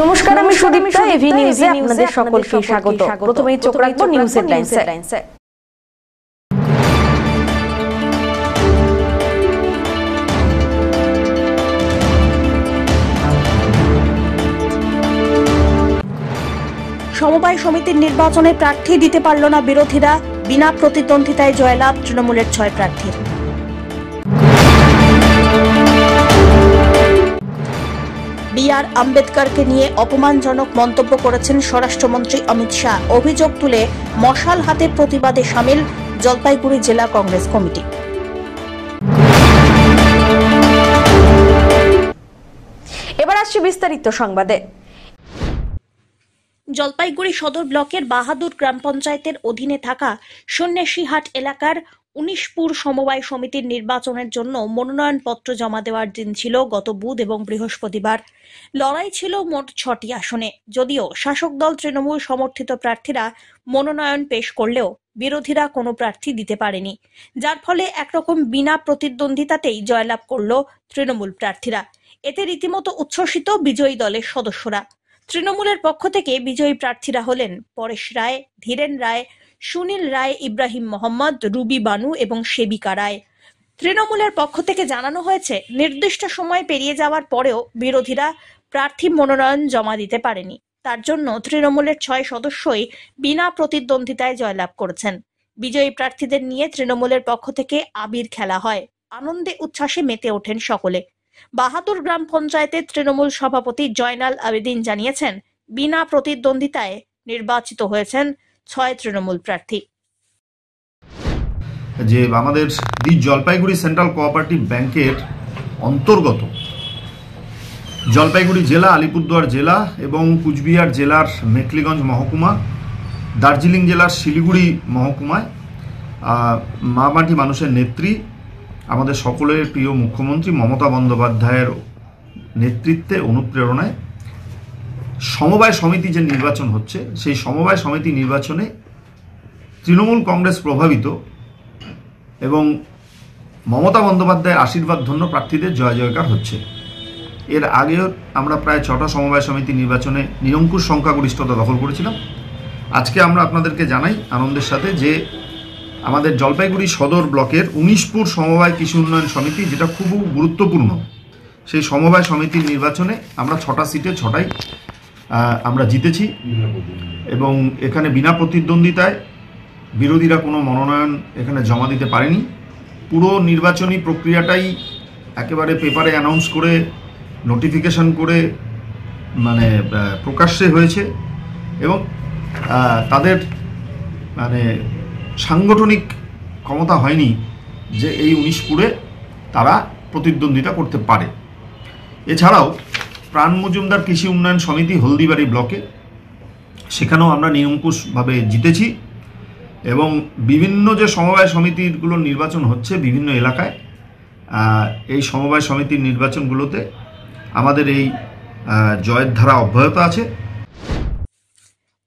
নমস্কার, আমি সুদীপ্তা। এভি নিউজে আপনাদের সকলকে স্বাগত। প্রথমেই চোখ রাখবো নিউজ হেডলাইনসে। সমবায় সমিতির নির্বাচনে প্রার্থী দিতে পারল না বিরোধীরা, বিনা প্রতিদ্বন্দ্বিতায় জয়লাভ তৃণমূলের 6 প্রার্থীর। বি.আর. আম্বেদকরকে নিয়ে অপমানজনক মন্তব্য করেছেন স্বরাষ্ট্রমন্ত্রী অমিত শাহ। অভিযোগ তুলে মশাল হাতে প্রতিবাদে সামিল জলপাইগুড়ি জেলা কংগ্রেস কমিটি। এবার আসছে বিস্তারিত সংবাদে। জলপাইগুড়ি সদর ব্লকের বাহাদুর গ্রাম পঞ্চায়েতের অধীনে থাকা সন্ন্যাসীহাট এলাকার 19পুর সমবায় সমিতির নির্বাচনের জন্য মনোনয়নপত্র জমা দেওয়ার দিন ছিল গত বুধ এবং বৃহস্পতিবার। লড়াই ছিল মোট 6টি আসনে। যদিও শাসক দল তৃণমূল সমর্থিত প্রার্থীরা মনোনয়ন পেশ করলেও বিরোধীরা কোনো প্রার্থী দিতে পারেনি, যার ফলে একরকম বিনা প্রতিদ্বন্দ্বিতাতেই জয়লাভ করল তৃণমূল প্রার্থীরা। এতে রীতিমতো উচ্ছ্বসিত বিজয়ী দলের সদস্যরা। তৃণমূলের পক্ষ থেকে বিজয়ী প্রার্থীরা হলেন পরেশ রায়, ধীরেন রায়, সুনীল রায়, ইব্রাহিম মোহাম্মদ, রুবি বানু এবং সেবিকা রায়। তৃণমূলের পক্ষ থেকে জানানো হয়েছে, নির্দিষ্ট সময় পেরিয়ে যাওয়ার পরেও বিরোধীরা প্রার্থী মনোনয়ন জমা দিতে পারেনি। তার জন্য তৃণমূলের 6 সদস্যই বিনা প্রতিদ্বন্দ্বিতায় জয়লাভ করেছেন। বিজয়ী প্রার্থীদের নিয়ে তৃণমূলের পক্ষ থেকে আবির খেলা হয়। আনন্দে উচ্ছ্বাসে মেতে ওঠেন সকলে। বাহাদুর গ্রাম পঞ্চায়েতের তৃণমূল সভাপতি জয়নাল আবেদিন জানিয়েছেন, বিনা প্রতিদ্বন্দ্বিতায় নির্বাচিত হয়েছেন 6 তৃণমূল প্রার্থী। যে আমাদের দি জলপাইগুড়ি সেন্ট্রাল কোঅপারেটিভ ব্যাংকের অন্তর্গত জলপাইগুড়ি জেলা, আলিপুরদুয়ার জেলা এবং কুচবিহার জেলার মেখলিগঞ্জ মহকুমা, দার্জিলিং জেলার শিলিগুড়ি মহকুমায় মা মাটি মানুষের নেত্রী, আমাদের সকলের প্রিয় মুখ্যমন্ত্রী মমতা বন্দ্যোপাধ্যায়ের নেতৃত্বে, অনুপ্রেরণায় সমবায় সমিতি যে নির্বাচন হচ্ছে, সেই সমবায় সমিতি নির্বাচনে তৃণমূল কংগ্রেস প্রভাবিত এবং মমতা বন্দ্যোপাধ্যায়ের আশীর্বাদ ধন্য প্রার্থীদের জয় জয়কার হচ্ছে। এর আগেও আমরা প্রায় 6টা সমবায় সমিতি নির্বাচনে নিরঙ্কুশ সংখ্যাগরিষ্ঠতা দখল করেছিলাম। আজকে আমরা আপনাদেরকে জানাই আনন্দের সাথে যে আমাদের জলপাইগুড়ি সদর ব্লকের 19পুর সমবায় কৃষি উন্নয়ন সমিতি, যেটা খুব গুরুত্বপূর্ণ, সেই সমবায় সমিতির নির্বাচনে আমরা 6টা সিটে 6টাই আমরা জিতেছি এবং এখানে বিনা প্রতিদ্বন্দ্বিতায় বিরোধীরা কোনো মনোনয়ন এখানে জমা দিতে পারেনি। পুরো নির্বাচনী প্রক্রিয়াটাই একেবারে পেপারে অ্যানাউন্স করে, নোটিফিকেশন করে মানে প্রকাশ্যে হয়েছে এবং তাদের মানে সাংগঠনিক ক্ষমতা হয়নি যে এই 19পুরে তারা প্রতিদ্বন্দ্বিতা করতে পারে। এছাড়াও প্রাণ মজুমদার কৃষি উন্নয়ন সমিতি হলদিবাড়ি ব্লকে, সেখানেও আমরা নিরঙ্কুশভাবে জিতেছি এবং বিভিন্ন যে সমবায় সমিতিগুলোর নির্বাচন হচ্ছে বিভিন্ন এলাকায়, এই সমবায় সমিতির নির্বাচনগুলোতে আমাদের এই জয়ের ধারা অব্যাহত আছে।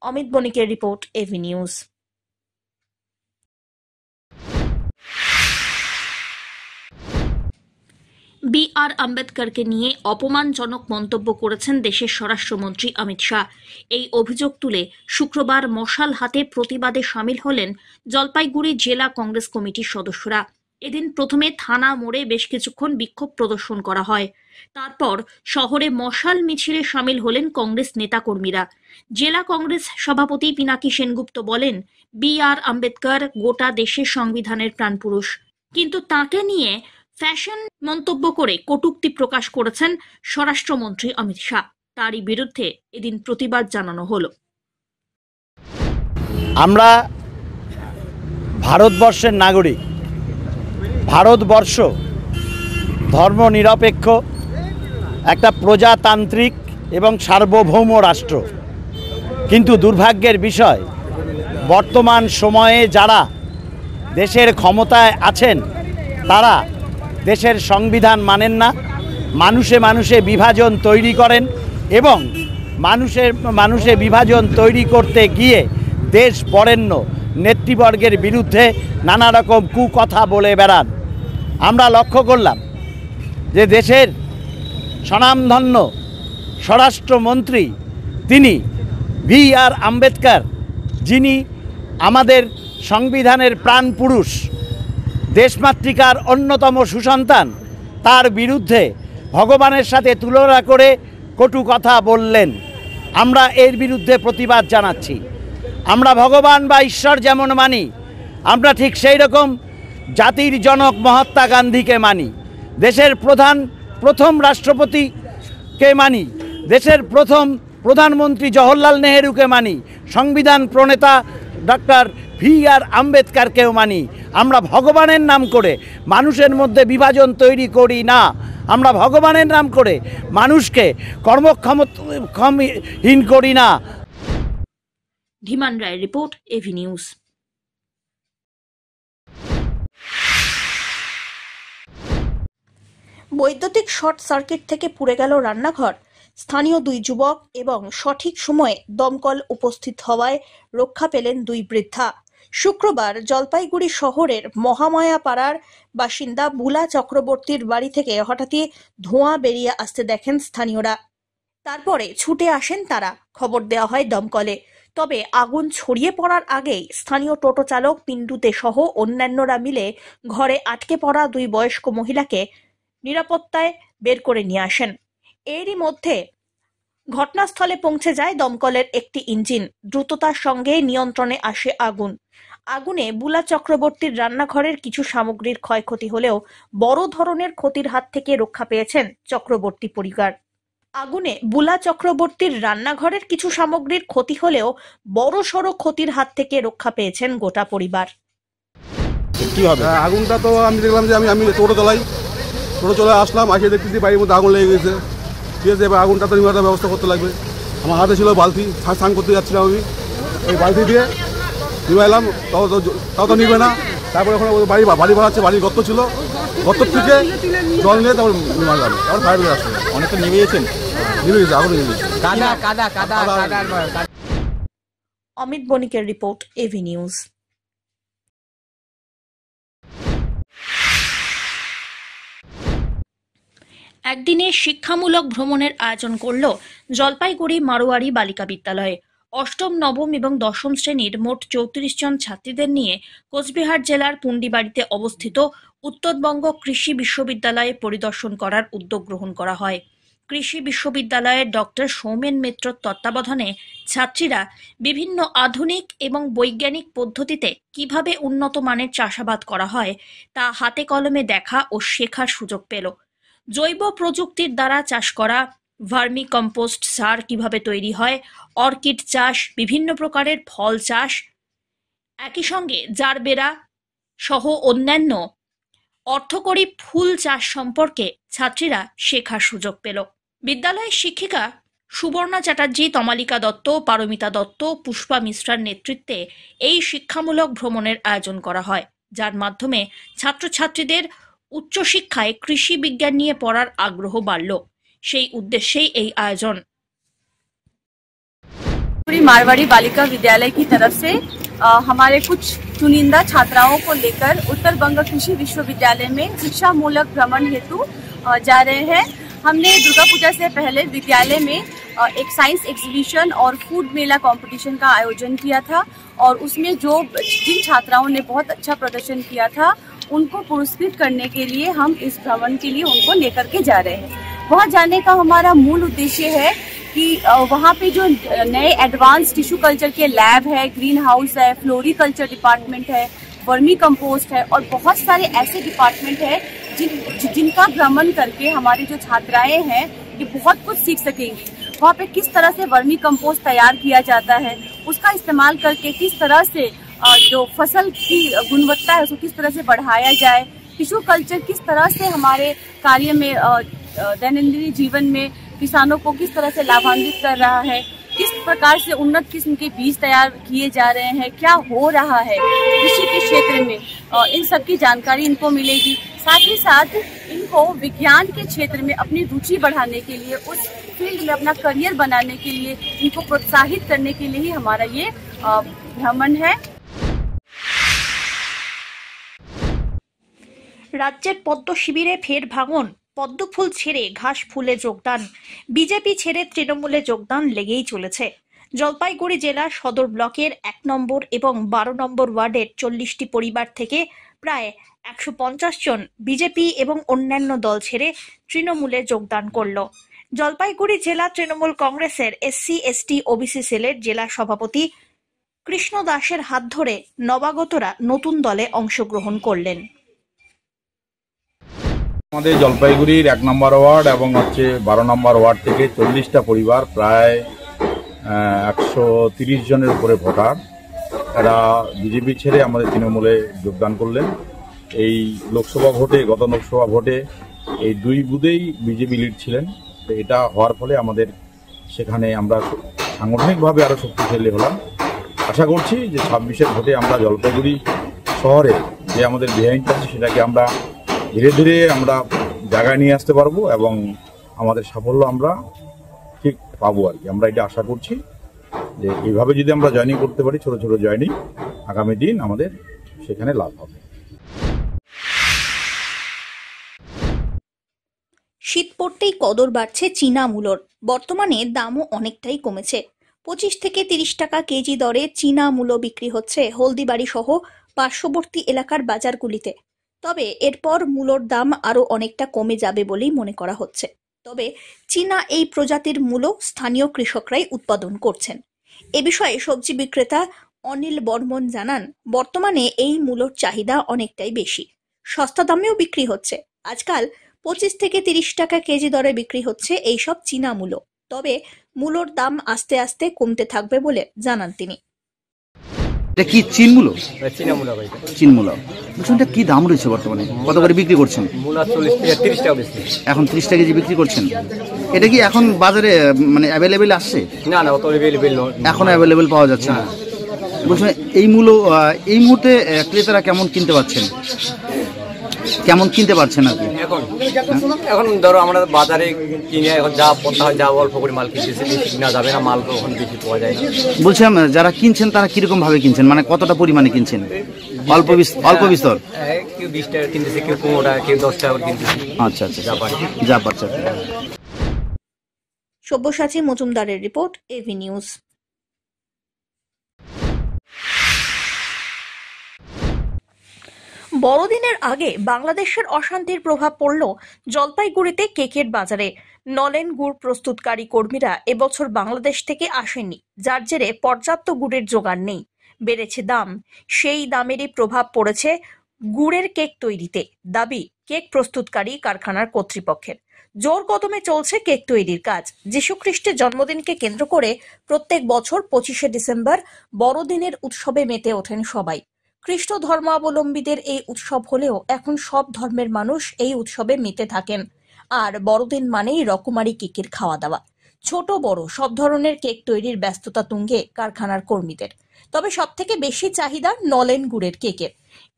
অমিত বণিকের রিপোর্ট, এভি নিউজ। বি.আর. আম্বেদকরকে নিয়ে অপমানজনক মন্তব্য করেছেন দেশের স্বরাষ্ট্রমন্ত্রী অমিত শাহ। এই অভিযোগ তুলে শুক্রবার মশাল হাতে প্রতিবাদে সামিল হলেন জলপাইগুড়ি জেলা কংগ্রেস কমিটির সদস্যরা। এদিন প্রথমে থানা মোড়ে বেশ কিছুক্ষণ বিক্ষোভ প্রদর্শন করা হয়। তারপর শহরে মশাল মিছিলে সামিল হলেন কংগ্রেস নেতাকর্মীরা। জেলা কংগ্রেস সভাপতি পিনাকি সেনগুপ্ত বলেন, বি.আর. আম্বেদকর গোটা দেশের সংবিধানের প্রাণপুরুষ, কিন্তু তাকে নিয়ে ফ্যাশন মন্তব্য করে কটূক্তি প্রকাশ করেছেন স্বরাষ্ট্রমন্ত্রী অমিত শাহ। তারই বিরুদ্ধে এদিন প্রতিবাদ জানানো হলো। আমরা ভারতবর্ষের নাগরিক। ভারতবর্ষ ধর্মনিরপেক্ষ একটা প্রজাতান্ত্রিক এবং সার্বভৌম রাষ্ট্র, কিন্তু দুর্ভাগ্যের বিষয়, বর্তমান সময়ে যারা দেশের ক্ষমতায় আছেন তারা দেশের সংবিধান মানেন না, মানুষে মানুষে বিভাজন তৈরি করেন এবং মানুষে বিভাজন তৈরি করতে গিয়ে দেশ বরেণ্য নেতৃবর্গের বিরুদ্ধে নানা রকম কুকথা বলে বেড়ান। আমরা লক্ষ্য করলাম যে দেশের স্বনামধন্য স্বরাষ্ট্রমন্ত্রী তিনি ভি.আর. আম্বেদকর, যিনি আমাদের সংবিধানের প্রাণপুরুষ, দেশমাতৃকার অন্যতম সুসন্তান, তার বিরুদ্ধে ভগবানের সাথে তুলনা করে কটু কথা বললেন। আমরা এর বিরুদ্ধে প্রতিবাদ জানাচ্ছি। আমরা ভগবান বা ঈশ্বর যেমন মানি, আমরা ঠিক সেই রকম জাতির জনক মহাত্মা গান্ধীকে মানি, দেশের প্রথম রাষ্ট্রপতিকে মানি, দেশের প্রথম প্রধানমন্ত্রী জওহরলাল নেহেরুকে মানি, সংবিধান প্রণেতা ডক্টর ভি.আর. আম্বেদকরকেও মানি। আমরা ভগবানের নাম করে মানুষের মধ্যে বিভাজন তৈরি করি না। আমরা ভগবানের নাম করে মানুষকে কর্মক্ষমহীন করি না। ধীমান রায়ের রিপোর্ট, এভি নিউজ। বৈদ্যুতিক শর্ট সার্কিট থেকে পুড়ে গেল রান্নাঘর। স্থানীয় 2 যুবক এবং সঠিক সময়ে দমকল উপস্থিত হওয়ায় রক্ষা পেলেন 2 বৃদ্ধা। শুক্রবার জলপাইগুড়ি শহরের মহামায়া পাড়ার বাসিন্দা বুলা চক্রবর্তীর বাড়ি থেকে হঠাৎই ধোঁয়া বেরিয়ে আসতে দেখেন স্থানীয়রা। তারপরে ছুটে আসেন তারা, খবর দেওয়া হয় দমকলে। তবে আগুন ছড়িয়ে পড়ার আগেই স্থানীয় টোটো চালক পিন্টুতে সহ অন্যান্যরা মিলে ঘরে আটকে পড়া 2 বয়স্ক মহিলাকে নিরাপত্তায় বের করে নিয়ে আসেন। এরই মধ্যে ঘটনাস্থলে পৌঁছে যায় দমকলের একটি ইঞ্জিন। দ্রুততার সঙ্গে নিয়ন্ত্রণে আসে আগুন। আগুনে বুলা চক্রবর্তীর রান্নাঘরের কিছু সামগ্রীর ক্ষয়ক্ষতি হলেও বড় ধরনের ক্ষতির হাত থেকে রক্ষা পেয়েছেন চক্রবর্তী পরিবার। আগুনে বুলা চক্রবর্তীর রান্নাঘরের কিছু সামগ্রীর ক্ষতি হলেও বড়সড় ক্ষতির হাত থেকে রক্ষা পেয়েছেন গোটা পরিবার। কি হবে আগুনটা? তো আমি দেখলাম যে আমি টোটো চলে আসলাম, আসে দেখতেছি বাড়ির মধ্যে আগুন লেগে গেছে। ঠিক আছে, এবার আগুনটা তো নিভানোর ব্যবস্থা করতে লাগবে। আমার হাতে ছিল বালতি, স্নান করতে যাচ্ছিলাম আমি, ওই বালতি দিয়ে নিভাইলাম, তাও তো নিবে না। তারপরে ওখানে বাড়ি বাড়াচ্ছে, বাড়ির গর্ত ছিল, গর্ত থেকে জল নিয়ে তারপর নিভাইলাম। তারপর ফায়ার ব্রিগেড আসছে, অনেকটা নিভে গেছে, আগুন নিভে গেছে। অমিত বণিকের রিপোর্ট, এভি নিউজ। একদিনে শিক্ষামূলক ভ্রমণের আয়োজন করল জলপাইগুড়ি মারোয়ারি বালিকা বিদ্যালয়ে। অষ্টম, নবম এবং দশম শ্রেণীর মোট 34 জন ছাত্রীদের নিয়ে কোচবিহার জেলার পুন্ডিবাড়িতে অবস্থিত উত্তরবঙ্গ কৃষি বিশ্ববিদ্যালয়ে পরিদর্শন করার উদ্যোগ গ্রহণ করা হয়। কৃষি বিশ্ববিদ্যালয়ের ডক্টর সৌমেন মিত্রর তত্ত্বাবধানে ছাত্রীরা বিভিন্ন আধুনিক এবং বৈজ্ঞানিক পদ্ধতিতে কিভাবে উন্নত মানের চাষাবাদ করা হয় তা হাতে কলমে দেখা ও শেখার সুযোগ পেল। জৈব প্রযুক্তির দ্বারা চাষ করা ভার্মি কম্পোস্ট সার কিভাবে তৈরি হয়, অর্কিড চাষ, বিভিন্ন প্রকারের ফল চাষ, একই সঙ্গে জারবেরা সহ অন্যান্য অর্থকরী ফুল চাষ সম্পর্কে ছাত্রীরা শেখার সুযোগ পেল। বিদ্যালয়ের শিক্ষিকা সুবর্ণা চ্যাটার্জি, তমালিকা দত্ত, পারমিতা দত্ত, পুষ্পা মিশ্রার নেতৃত্বে এই শিক্ষামূলক ভ্রমণের আয়োজন করা হয়, যার মাধ্যমে ছাত্রছাত্রীদের উচ্চশিক্ষায় কৃষি বিজ্ঞান নিয়ে পড়ার আগ্রহ বাড়ল। সেই উদ্দেশ্যেই এই আয়োজন। मारवाड़ी बालिका विद्यालय की तरफ से हमारे कुछ चुनिंदा छात्राओं को लेकर उत्तर बंग कृषि विश्वविद्यालय में शिक्षा मूलक भ्रमण हेतु जा रहे हैं। हमने दुर्गा पूजा से पहले विद्यालय में एक साइंस एग्जीबिशन और फूड मेला कंपटीशन का आयोजन किया था, और उसमें जिन छात्राओं ने बहुत अच्छा प्रदर्शन किया था उनको पुरस्कृत करने के लिए हम इस भ्रमण के लिए उनको लेकर के जा रहे हैं। वहाँ जाने का हमारा मूल उद्देश्य है कि वहाँ पे जो नए एडवांस टिश्यू कल्चर के लैब है, ग्रीन हाउस है, फ्लोरिकल्चर डिपार्टमेंट है, वर्मी कंपोस्ट है और बहुत सारे ऐसे डिपार्टमेंट है जिनका भ्रमण करके हमारी जो छात्राएं हैं ये बहुत कुछ सीख सकेंगी। वहाँ पे किस तरह से वर्मी कंपोस्ट तैयार किया जाता है, उसका इस्तेमाल करके किस तरह से जो फसल की गुणवत्ता है उसको किस तरह से बढ़ाया जाए, टिश्यू कल्चर किस तरह से हमारे कार्य में दैनंदिन जीवन में किसानों को किस तरह से लाभान्वित कर रहा है, किस प्रकार से उन्नत किस्म के बीज तैयार किए जा रहे हैं, क्या हो रहा है कृषि के क्षेत्र में, इन सब की जानकारी इनको मिलेगी। साथ ही साथ इनको विज्ञान के क्षेत्र में अपनी रुचि बढ़ाने के लिए, उस फील्ड में अपना करियर बनाने के लिए इनको प्रोत्साहित करने के लिए ही हमारा ये भ्रमण है। রাজ্যের পদ্ম শিবিরে ফের ভাঙন পদ্মফুল ছেড়ে ঘাস ফুলে যোগদান, বিজেপি ছেড়ে তৃণমূলে যোগদান লেগেই চলেছে। জলপাইগুড়ি জেলা সদর ব্লকের 1 নম্বর এবং 12 নম্বর ওয়ার্ডের 40টি পরিবার থেকে প্রায় 150 জন বিজেপি এবং অন্যান্য দল ছেড়ে তৃণমূলে যোগদান করল। জলপাইগুড়ি জেলা তৃণমূল কংগ্রেসের SC ST OBC সেলের জেলা সভাপতি কৃষ্ণ দাসের হাত ধরে নবাগতরা নতুন দলে অংশগ্রহণ করলেন। আমাদের জলপাইগুড়ির 1 নম্বর ওয়ার্ড এবং 12 নম্বর ওয়ার্ড থেকে 40টা পরিবার, প্রায় 130 জনের উপরে ভোটার, এরা বিজেপি ছেড়ে আমাদের তৃণমূলে যোগদান করলেন। এই লোকসভা ভোটে, গত লোকসভা ভোটে এই 2 বুথেই বিজেপি লিড ছিলেন। তো এটা হওয়ার ফলে আমাদের সেখানে আমরা সাংগঠনিকভাবে আরও শক্তিশালী হলাম। আশা করছি যে 26-এর ভোটে আমরা জলপাইগুড়ি শহরে যে আমাদের বিহাইন্ড আছে সেটাকে আমরা ধীরে ধীরে আমরা জায়গায় নিয়ে আসতে পারবো এবং আমাদের সাফল্য আমরা ঠিক পাবো আর কি। আমরা এটা আশা করছি যে এইভাবে যদি আমরা জয়েনিং করতে পারি, ছোট ছোট জয়েনিং, আগামী দিন আমাদের সেখানে লাভ হবে। শীত পড়তেই কদর বাড়ছে চীনা মূলোর। বর্তমানে দামও অনেকটাই কমেছে। 25 থেকে 30 টাকা কেজি দরে চীনা মূলো বিক্রি হচ্ছে হলদিবাড়ি সহ পার্শ্ববর্তী এলাকার বাজারগুলিতে। তবে এরপর মূলোর দাম আরও অনেকটা কমে যাবে বলেই মনে করা হচ্ছে। তবে চীনা এই প্রজাতির মূলো স্থানীয় কৃষকরাই উৎপাদন করছেন। এ বিষয়ে সবজি বিক্রেতা অনিল বর্মন জানান, বর্তমানে এই মূলোর চাহিদা অনেকটাই বেশি, সস্তা দামেও বিক্রি হচ্ছে। আজকাল 25 থেকে 30 টাকা কেজি দরে বিক্রি হচ্ছে এইসব চীনা মূলো। তবে মূলোর দাম আস্তে আস্তে কমতে থাকবে বলে জানান তিনি। এটা কি চীন মূলো? চীনা মূলা ভাই, চীন মূলো। বলছেন এটা কি দাম রয়েছে বর্তমানে, কত করে বিক্রি করছেন? মূলা 40 থেকে 30 টাকা বেশি। এখন 30 টাকা কেজি বিক্রি করছেন। এটা কি এখন বাজারে মানে অ্যাভেলেবেল আসছে? না না, অত অ্যাভেলেবেল নয়, এখনো অ্যাভেলেবেল পাওয়া যাচ্ছে না। বলছেন এই মূলো এই মুহূর্তে ক্রেতারা কেমন কিনতে পারছেন, কেমন কিনতে পারছেন আর কি? এখন ধরো আমরা বাজারে কিনে এখন যা পড়তে হয়, যা অল্প করে মাল কিনতেছে, বেশি কিনা যাবে না, মাল এখন বেশি পাওয়া যায় না। বলছিলাম যারা কিনছেন তারা কিরকম ভাবে কিনছেন, মানে কতটা পরিমাণে কিনছেন? অল্প বিস্তর? কেউ 20 টাকা কিনতেছে, কেউ 15 টাকা, কেউ 10 টাকা কিনতেছে। আচ্ছা আচ্ছা, যা পারছে। সব্যসাচী মজুমদারের রিপোর্ট, এভি নিউজ। বড়দিনের আগে বাংলাদেশের অশান্তির প্রভাব পড়ল জলপাইগুড়িতে কেকের বাজারে। নলেন গুড় প্রস্তুতকারী কর্মীরা এবছর বাংলাদেশ থেকে আসেননি, যার জেরে পর্যাপ্ত গুড়ের জোগান নেই। বেড়েছে দাম, সেই দামেরই প্রভাব পড়েছে গুড়ের কেক তৈরিতে, দাবি কেক প্রস্তুতকারী কারখানার কর্তৃপক্ষের। জোর কদমে চলছে কেক তৈরির কাজ। যীশু খ্রিস্টের জন্মদিনকে কেন্দ্র করে প্রত্যেক বছর 25শে ডিসেম্বর বড়দিনের উৎসবে মেতে ওঠেন সবাই। খ্রিস্ট ধর্মাবলম্বীদের এই উৎসব হলেও এখন সব ধর্মের মানুষ এই উৎসবে মেতে থাকেন। আর বড়দিন মানেই রকমারি কেকের খাওয়া দাওয়া। ছোট বড় সব ধরনের কেক তৈরির ব্যস্ততা তুঙ্গে কারখানার কর্মীদের। তবে সবথেকে বেশি চাহিদা নলেন গুড়ের কেকের।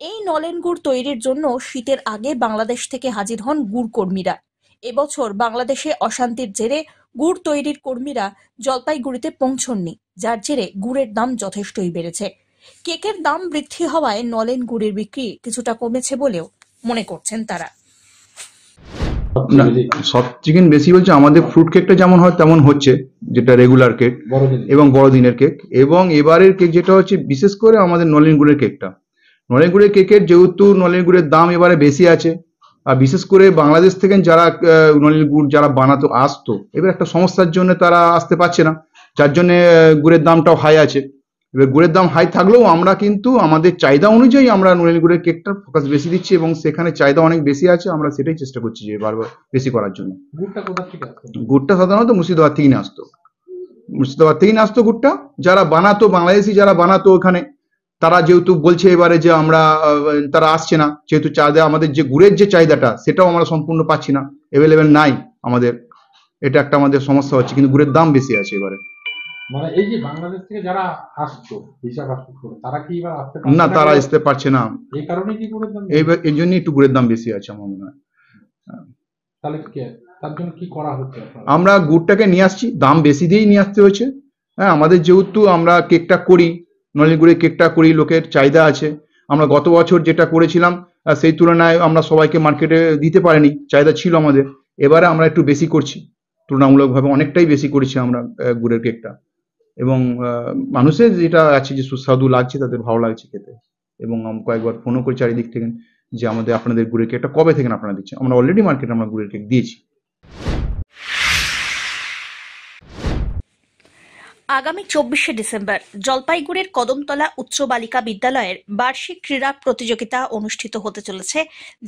এই নলেন গুড় তৈরির জন্য শীতের আগে বাংলাদেশ থেকে হাজির হন গুড় কর্মীরা। এবছর বাংলাদেশে অশান্তির জেরে গুড় তৈরির কর্মীরা জলপাইগুড়িতে পৌঁছননি, যার জেরে গুড়ের দাম যথেষ্টই বেড়েছে। কেকের দাম বৃদ্ধি হওয়ায় নলেন গুড়ের বিক্রি কিছুটা কমেছে বলেও মনে করছেন তারা। না, সব চিকেন বেশি বলছে আমাদের ফ্রুট কেকটা যেমন হয় তেমন হচ্ছে, যেটা রেগুলার কেক এবং বড়দিনের কেক, এবং এবারের কেক যেটা হচ্ছে বিশেষ করে আমাদের নলেন গুড়ের কেকটা। নলেন গুড়ের কেকের যেহেতু নলেন গুড়ের দাম এবারে বেশি আছে, আর বিশেষ করে বাংলাদেশ থেকে যারা নলেন গুড় যারা বানাতো আসতো, এবার একটা সমস্যার জন্য তারা আসতে পারছে না, যার জন্য গুড়ের দামটাও হাই আছে। এবার গুড়ের দাম হাই থাকলেও আমরা কিন্তু আমাদের চাহিদা অনুযায়ী আমরা নলেন গুড়ের কেকটা ফোকাস বেশি দিচ্ছি, এবং সেখানে চাহিদা অনেক বেশি আছে, আমরা সেটাই চেষ্টা করছি যে বারবার বেশি করার জন্য। গুড়টা সাধারণত মুর্শিদাবাদ থেকেই আসতো, গুড়টা যারা বানাতো, বাংলাদেশি যারা বানাতো ওখানে, তারা যেহেতু বলছে এবারে যে আমরা তারা আসছে না, যেহেতু চাহিদা আমাদের যে গুড়ের যে চাহিদাটা সেটাও আমরা সম্পূর্ণ পাচ্ছি না, অ্যাভেলেবেল নাই আমাদের, এটা একটা আমাদের সমস্যা হচ্ছে। কিন্তু গুড়ের দাম বেশি আছে এবারে। মানে এই যে বাংলাদেশ থেকে যারা আসতো হিসাব করে, তারা কি এবার আসতে পারছে না? তারা আসতে পারছে না, এই কারণে কি গুড়ের দাম এই জন্যই একটু গুড়ের দাম বেশি আছে আমার মনে হয়। তাহলে তার জন্য কি করা হচ্ছে? আমরা গুড়টাকে নিয়ে আসছি, দাম বেশি দিয়েই নিয়ে আসতে হয়েছে। হ্যাঁ, আমাদের যেহেতু আমরা কেকটা করি, নলেন গুড়ের কেকটা করি, লোকের চাহিদা আছে। আমরা গত বছর যেটা করেছিলাম সেই তুলনায় আমরা সবাইকে মার্কেটে দিতে পারিনি, চাহিদা ছিল আমাদের। এবারে আমরা একটু বেশি করছি, তুলনামূলকভাবে অনেকটাই বেশি করেছি আমরা গুড়ের কেকটা, এবং মানুষের যেটা আছে যে সুস্বাদু লাগছে, তাদের ভালো লাগছে খেতে। এবং কয়েকবার ফোনও করে চারিদিক থেকে যে আমাদের আপনাদের গুড়ের কেকটা কবে থেকে আপনারা দিচ্ছেন। আমরা অলরেডি মার্কেটে আমরা গুড়ের কেক দিয়েছি। আগামী 24শে ডিসেম্বর জলপাইগুড়ির কদমতলা উচ্চ বালিকা বিদ্যালয়ের বার্ষিক ক্রীড়া প্রতিযোগিতা অনুষ্ঠিত হতে চলেছে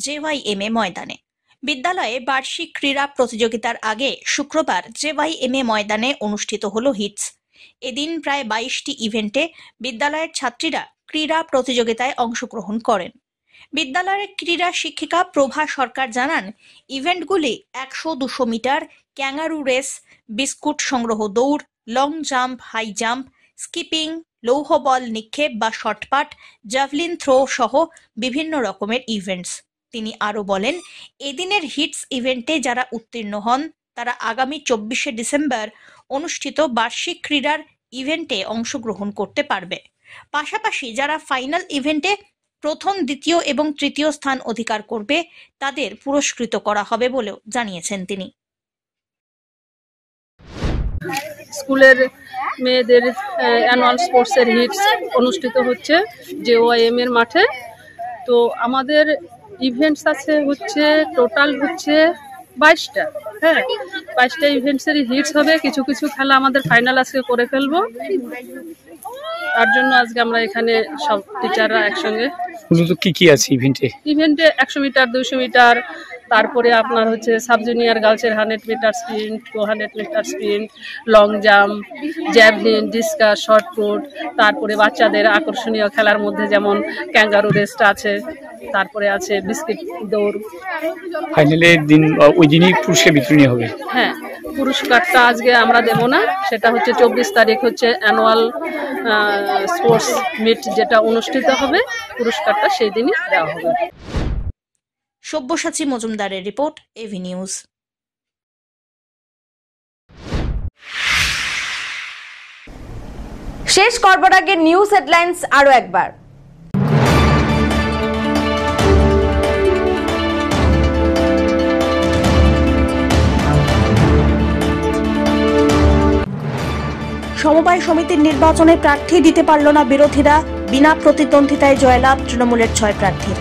JYMA ময়দানে। বিদ্যালয়ে বার্ষিক ক্রীড়া প্রতিযোগিতার আগে শুক্রবার JYMA ময়দানে অনুষ্ঠিত হল হিটস। এদিন প্রায় 22টি ইভেন্টে বিদ্যালয়ের ছাত্রীরা ক্রীড়া প্রতিযোগিতায় অংশগ্রহণ করেন। বিদ্যালয়ের ক্রীড়া শিক্ষিকা প্রভা সরকার জানান, ইভেন্টগুলি 100-200 মিটার, ক্যাঙ্গারু রেস, বিস্কুট সংগ্রহ দৌড়, long jump, high jump, skipping, লৌহ বল নিক্ষেপ বা শটপাট, জ্যাভলিন থ্রো সহ বিভিন্ন রকমের ইভেন্টস। তিনি আরও বলেন, এদিনের হিটস ইভেন্টে যারা উত্তীর্ণ হন তারা আগামী 24শে ডিসেম্বর অনুষ্ঠিত বার্ষিক ক্রীড়ার ইভেন্টে অংশগ্রহণ করতে পারবে। পাশাপাশি যারা ফাইনাল ইভেন্টে প্রথম, দ্বিতীয় এবং তৃতীয় স্থান অধিকার করবে তাদের পুরস্কৃত করা হবে বলেও জানিয়েছেন তিনি। স্কুলের মেয়েদের অ্যানুয়াল স্পোর্টসের হিটস অনুষ্ঠিত হচ্ছে JYM এর মাঠে। তো আমাদের ইভেন্টস আছে হচ্ছে টোটাল হচ্ছে 22টা। হ্যাঁ, 22টা ইভেন্টসেরই হিটস হবে। কিছু কিছু খেলা আমাদের ফাইনাল আজকে করে ফেলবো। তার জন্য আজকে আমরা এখানে সব টিচাররা একসঙ্গে। কি কি আছে ইভেন্টে? 100 মিটার, 200 মিটার, তারপরে আপনার হচ্ছে সাব জুনিয়র গার্লসের 100 metre sprint, 200 metre sprint, long jump, javelin, discus, shot put, তারপরে বাচ্চাদের আকর্ষণীয় খেলার মধ্যে যেমন ক্যাঙ্গারু রেসটা আছে, তারপরে আছে বিস্কিট দৌড়। ফাইনালের দিন ওই দিনই পুরস্কার বিতরণী হবে। হ্যাঁ, পুরস্কারটা আজকে আমরা দেব না, সেটা হচ্ছে 24 তারিখ হচ্ছে অ্যানুয়াল স্পোর্টস মিট যেটা অনুষ্ঠিত হবে, পুরস্কারটা সেই দিনই দেওয়া হবে। সব্যসাচী মজুমদারের রিপোর্ট, এভি নিউজ। শেষ করবার আগে নিউজ হেডলাইন্স আরো একবার। সমবায় সমিতির নির্বাচনে প্রার্থী দিতে পারল না বিরোধীরা, বিনা প্রতিদ্বন্দ্বিতায় জয়লাভ তৃণমূলের 6 প্রার্থীর।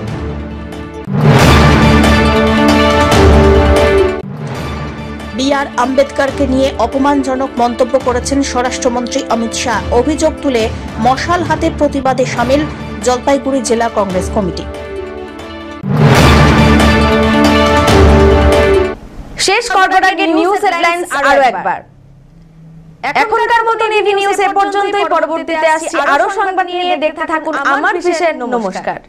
BR আম্বেদকরকে নিয়ে অপমানজনক মন্তব্য করেছেন স্বরাষ্ট্রমন্ত্রী অমিত শাহ। অভিযোগ তুলে মশাল হাতে প্রতিবাদে সামিল জলপাইগুড়ি জেলা কংগ্রেস কমিটি। শেষ করবার আগে নিউজ হেডলাইন্স আরো একবার। এখনকার মতো এভি নিউজ এ পর্যন্তই। পরবর্তীতে আসছি আরো সংবাদ নিয়ে। দেখতে থাকুন আমার ভিশন। নমস্কার।